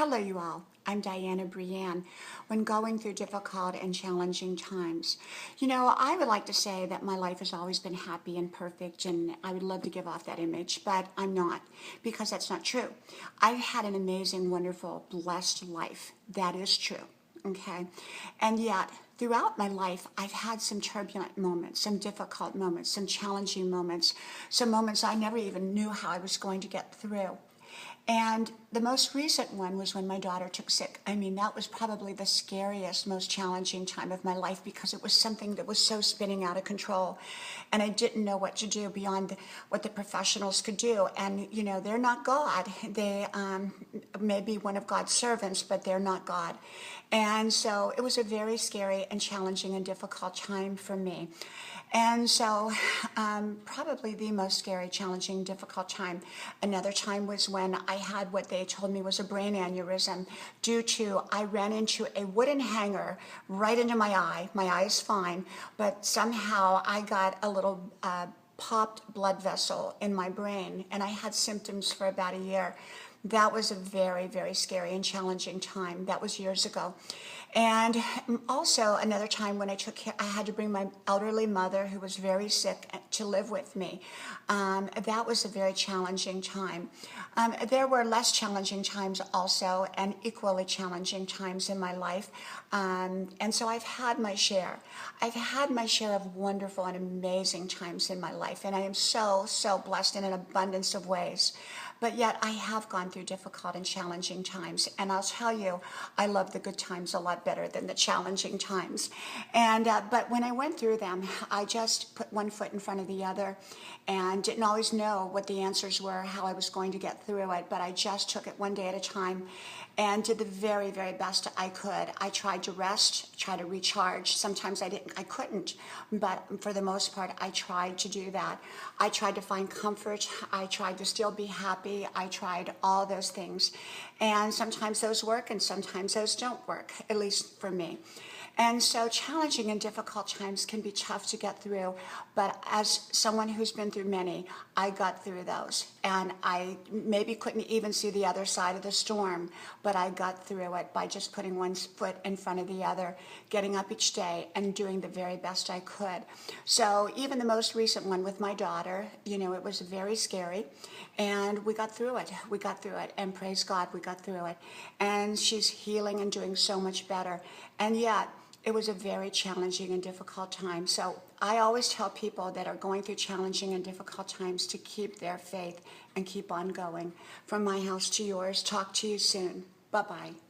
Hello, you all. I'm Diana Brienne. When going through difficult and challenging times, I would like to say that my life has always been happy and perfect, and I would love to give off that image, but I'm not, because that's not true. I've had an amazing, wonderful, blessed life. That is true. Okay? And yet, throughout my life, I've had some turbulent moments, some difficult moments, some challenging moments, some moments I never even knew how I was going to get through. And the most recent one was when my daughter took sick. I mean, that was probably the scariest, most challenging time of my life because it was something that was so spinning out of control. And I didn't know what to do beyond what the professionals could do. And, they're not God. They may be one of God's servants, but they're not God. And so it was a very scary and challenging and difficult time for me. And so probably the most scary, challenging, difficult time. Another time was when I had what they told me was a brain aneurysm due to I ran into a wooden hanger right into my eye. My eye is fine, but somehow I got a little popped blood vessel in my brain, and I had symptoms for about a year. That was a very, very scary and challenging time. That was years ago. And also another time when I had to bring my elderly mother who was very sick to live with me. That was a very challenging time. There were less challenging times also and equally challenging times in my life. And so I've had my share. I've had my share of wonderful and amazing times in my life. And I am so, so blessed in an abundance of ways. But yet I have gone through difficult and challenging times. And I'll tell you, I love the good times a lot better than the challenging times. And but when I went through them, I just put one foot in front of the other and didn't always know what the answers were, how I was going to get through it. But I just took it one day at a time and did the very, very best I could. I tried to rest, try to recharge. Sometimes I couldn't, but for the most part, I tried to do that. I tried to find comfort. I tried to still be happy. I tried all those things. And sometimes those work and sometimes those don't work, at least for me. And so challenging and difficult times can be tough to get through, but as someone who's been through many, I got through those. And I maybe couldn't even see the other side of the storm, but I got through it by just putting one foot in front of the other, getting up each day and doing the very best I could. So even the most recent one with my daughter, it was very scary, and we got through it. We got through it, and praise God, we got through it. And she's healing and doing so much better. And yet, it was a very challenging and difficult time. So I always tell people that are going through challenging and difficult times to keep their faith and keep on going. From my house to yours, talk to you soon. Bye-bye.